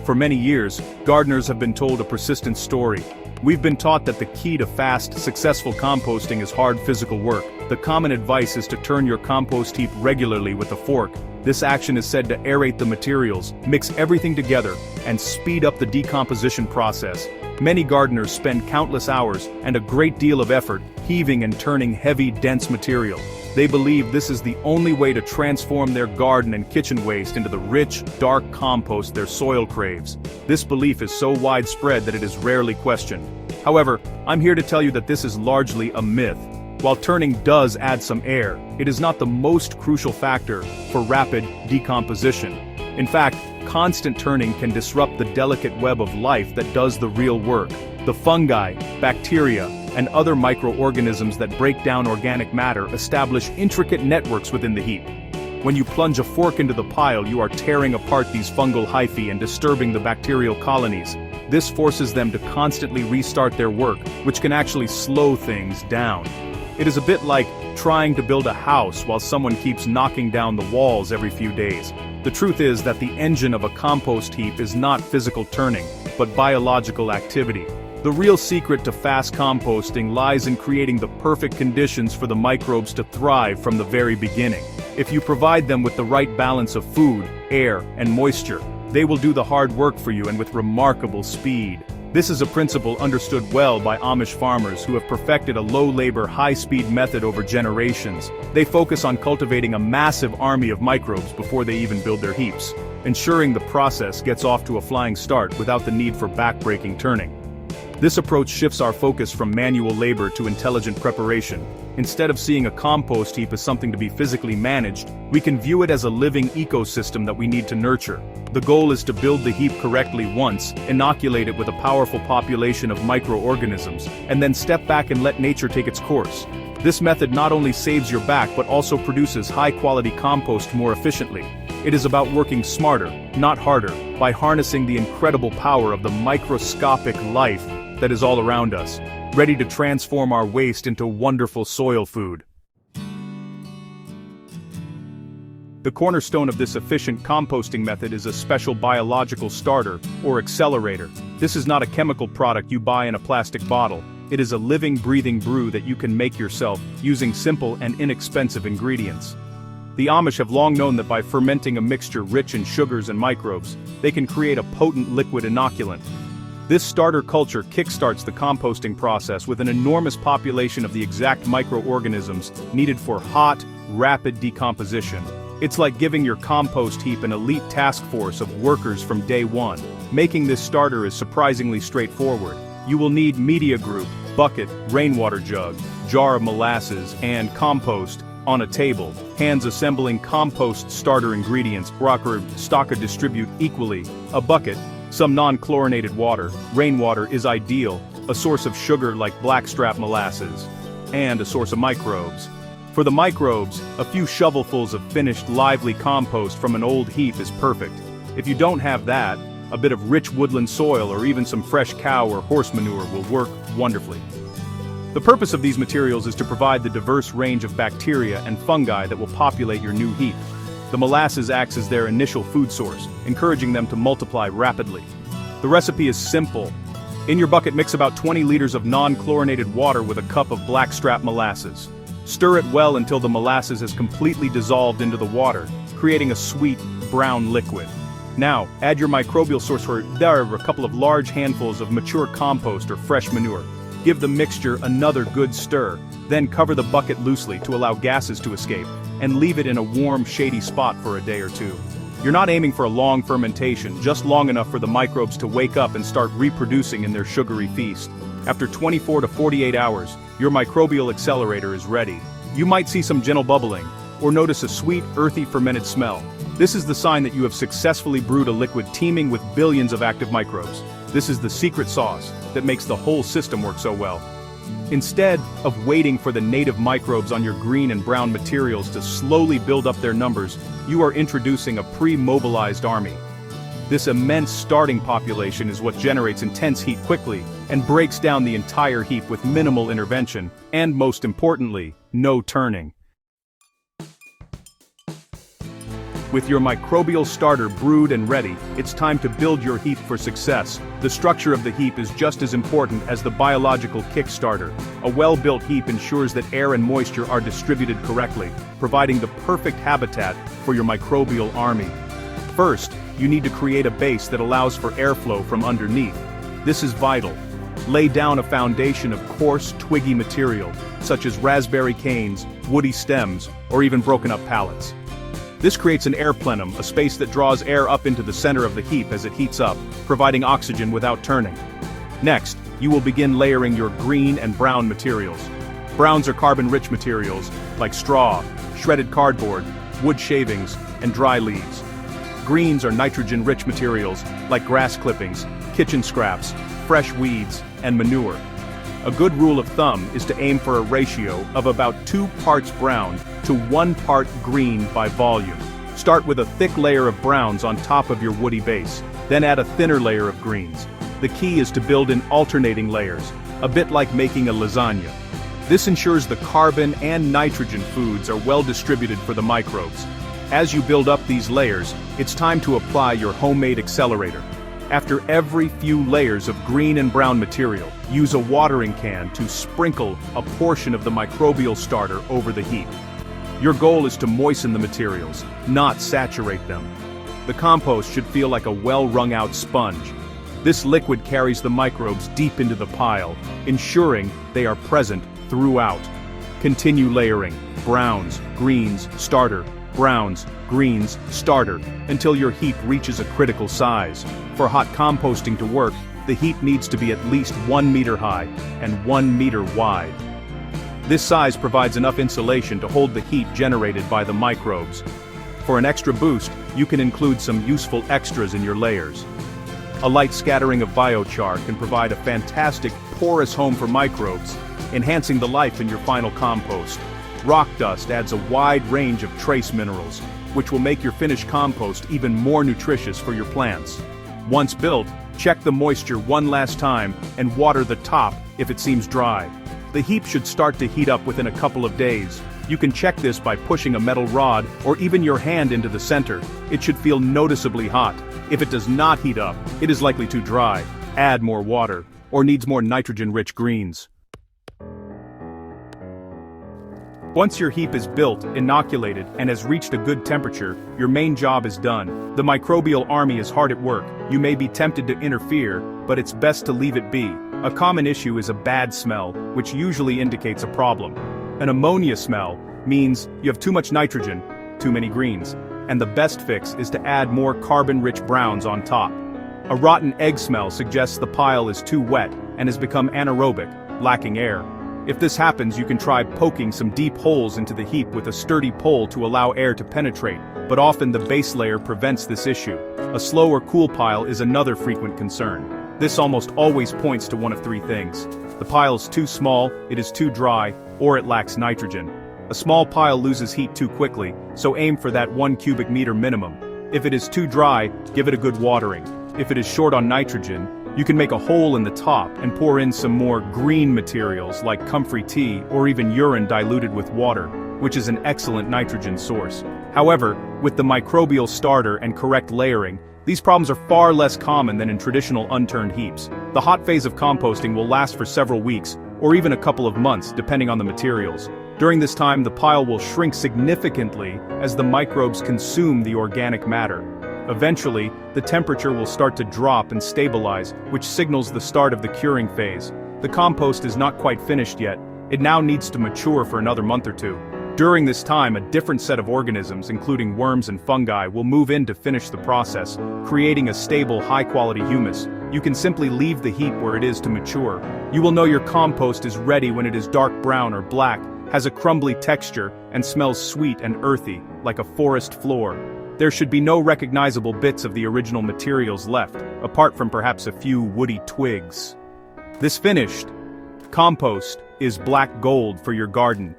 For many years, gardeners have been told a persistent story. We've been taught that the key to fast, successful composting is hard physical work. The common advice is to turn your compost heap regularly with a fork. This action is said to aerate the materials, mix everything together, and speed up the decomposition process. Many gardeners spend countless hours and a great deal of effort heaving and turning heavy, dense material. They believe this is the only way to transform their garden and kitchen waste into the rich, dark compost their soil craves. This belief is so widespread that it is rarely questioned. However, I'm here to tell you that this is largely a myth. While turning does add some air, it is not the most crucial factor for rapid decomposition. In fact, constant turning can disrupt the delicate web of life that does the real work. The fungi, bacteria, and other microorganisms that break down organic matter establish intricate networks within the heap. When you plunge a fork into the pile, you are tearing apart these fungal hyphae and disturbing the bacterial colonies. This forces them to constantly restart their work, which can actually slow things down. It is a bit like trying to build a house while someone keeps knocking down the walls every few days. The truth is that the engine of a compost heap is not physical turning, but biological activity. The real secret to fast composting lies in creating the perfect conditions for the microbes to thrive from the very beginning. If you provide them with the right balance of food, air, and moisture, they will do the hard work for you and with remarkable speed. This is a principle understood well by Amish farmers who have perfected a low-labor, high-speed method over generations. They focus on cultivating a massive army of microbes before they even build their heaps, ensuring the process gets off to a flying start without the need for back-breaking turning. This approach shifts our focus from manual labor to intelligent preparation. Instead of seeing a compost heap as something to be physically managed, we can view it as a living ecosystem that we need to nurture. The goal is to build the heap correctly once, inoculate it with a powerful population of microorganisms, and then step back and let nature take its course. This method not only saves your back but also produces high-quality compost more efficiently. It is about working smarter, not harder, by harnessing the incredible power of the microscopic life that is all around us, ready to transform our waste into wonderful soil food. The cornerstone of this efficient composting method is a special biological starter, or accelerator. This is not a chemical product you buy in a plastic bottle. It is a living, breathing brew that you can make yourself, using simple and inexpensive ingredients. The Amish have long known that by fermenting a mixture rich in sugars and microbes, they can create a potent liquid inoculant. This starter culture kickstarts the composting process with an enormous population of the exact microorganisms needed for hot, rapid decomposition. It's like giving your compost heap an elite task force of workers from day one. Making this starter is surprisingly straightforward. You will need media group, bucket, rainwater jug, jar of molasses, and compost on a table. Hands assembling compost starter ingredients, stock or distribute equally. A bucket, some non-chlorinated water, rainwater is ideal, a source of sugar like blackstrap molasses, and a source of microbes. For the microbes, a few shovelfuls of finished lively compost from an old heap is perfect. If you don't have that, a bit of rich woodland soil or even some fresh cow or horse manure will work wonderfully. The purpose of these materials is to provide the diverse range of bacteria and fungi that will populate your new heap. The molasses acts as their initial food source, encouraging them to multiply rapidly. The recipe is simple. In your bucket, mix about 20 liters of non-chlorinated water with a cup of blackstrap molasses. Stir it well until the molasses has completely dissolved into the water, creating a sweet, brown liquid. Now, add your microbial source for a couple of large handfuls of mature compost or fresh manure. Give the mixture another good stir, then cover the bucket loosely to allow gases to escape, and leave it in a warm, shady spot for a day or two. You're not aiming for a long fermentation, just long enough for the microbes to wake up and start reproducing in their sugary feast. After 24 to 48 hours, your microbial accelerator is ready. You might see some gentle bubbling, or notice a sweet, earthy fermented smell. This is the sign that you have successfully brewed a liquid teeming with billions of active microbes. This is the secret sauce that makes the whole system work so well. Instead of waiting for the native microbes on your green and brown materials to slowly build up their numbers, you are introducing a pre-mobilized army. This immense starting population is what generates intense heat quickly and breaks down the entire heap with minimal intervention, and most importantly, no turning. With your microbial starter brewed and ready, it's time to build your heap for success. The structure of the heap is just as important as the biological kickstarter. A well-built heap ensures that air and moisture are distributed correctly, providing the perfect habitat for your microbial army. First, you need to create a base that allows for airflow from underneath. This is vital. Lay down a foundation of coarse, twiggy material, such as raspberry canes, woody stems, or even broken-up pallets. This creates an air plenum, a space that draws air up into the center of the heap as it heats up, providing oxygen without turning. Next, you will begin layering your green and brown materials. Browns are carbon-rich materials, like straw, shredded cardboard, wood shavings, and dry leaves. Greens are nitrogen-rich materials, like grass clippings, kitchen scraps, fresh weeds, and manure. A good rule of thumb is to aim for a ratio of about 2 parts brown to 1 part green by volume. Start with a thick layer of browns on top of your woody base, then add a thinner layer of greens. The key is to build in alternating layers, a bit like making a lasagna. This ensures the carbon and nitrogen foods are well distributed for the microbes. As you build up these layers, it's time to apply your homemade accelerator. After every few layers of green and brown material, use a watering can to sprinkle a portion of the microbial starter over the heap. Your goal is to moisten the materials, not saturate them. The compost should feel like a well-wrung-out sponge. This liquid carries the microbes deep into the pile, ensuring they are present throughout. Continue layering, browns, greens, starter, browns, greens, starter, until your heap reaches a critical size. For hot composting to work, the heap needs to be at least 1 meter high and 1 meter wide. This size provides enough insulation to hold the heat generated by the microbes. For an extra boost, you can include some useful extras in your layers. A light scattering of biochar can provide a fantastic, porous home for microbes, enhancing the life in your final compost. Rock dust adds a wide range of trace minerals, which will make your finished compost even more nutritious for your plants. Once built, check the moisture one last time and water the top if it seems dry. The heap should start to heat up within a couple of days. You can check this by pushing a metal rod or even your hand into the center. It should feel noticeably hot. If it does not heat up, it is likely too dry. Add more water, or needs more nitrogen-rich greens. Once your heap is built, inoculated, and has reached a good temperature, your main job is done. The microbial army is hard at work. You may be tempted to interfere, but it's best to leave it be. A common issue is a bad smell, which usually indicates a problem. An ammonia smell means you have too much nitrogen, too many greens, and the best fix is to add more carbon-rich browns on top. A rotten egg smell suggests the pile is too wet and has become anaerobic, lacking air. If this happens, you can try poking some deep holes into the heap with a sturdy pole to allow air to penetrate, but often the base layer prevents this issue. A slow or cool pile is another frequent concern. This almost always points to one of 3 things. The pile is too small, it is too dry, or it lacks nitrogen. A small pile loses heat too quickly, so aim for that 1 cubic meter minimum. If it is too dry, give it a good watering. If it is short on nitrogen, you can make a hole in the top and pour in some more green materials like comfrey tea or even urine diluted with water, which is an excellent nitrogen source. However, with the microbial starter and correct layering, these problems are far less common than in traditional unturned heaps. The hot phase of composting will last for several weeks, or even a couple of months depending on the materials. During this time, the pile will shrink significantly as the microbes consume the organic matter. Eventually, the temperature will start to drop and stabilize, which signals the start of the curing phase. The compost is not quite finished yet. It now needs to mature for another month or 2. During this time, a different set of organisms, including worms and fungi, will move in to finish the process, creating a stable, high-quality humus. You can simply leave the heap where it is to mature. You will know your compost is ready when it is dark brown or black, has a crumbly texture, and smells sweet and earthy, like a forest floor. There should be no recognizable bits of the original materials left, apart from perhaps a few woody twigs. This finished compost is black gold for your garden.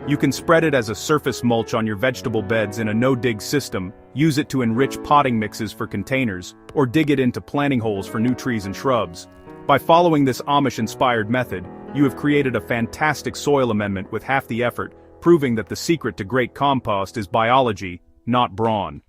You can spread it as a surface mulch on your vegetable beds in a no-dig system, use it to enrich potting mixes for containers, or dig it into planting holes for new trees and shrubs. By following this Amish-inspired method, you have created a fantastic soil amendment with half the effort, proving that the secret to great compost is biology, not brawn.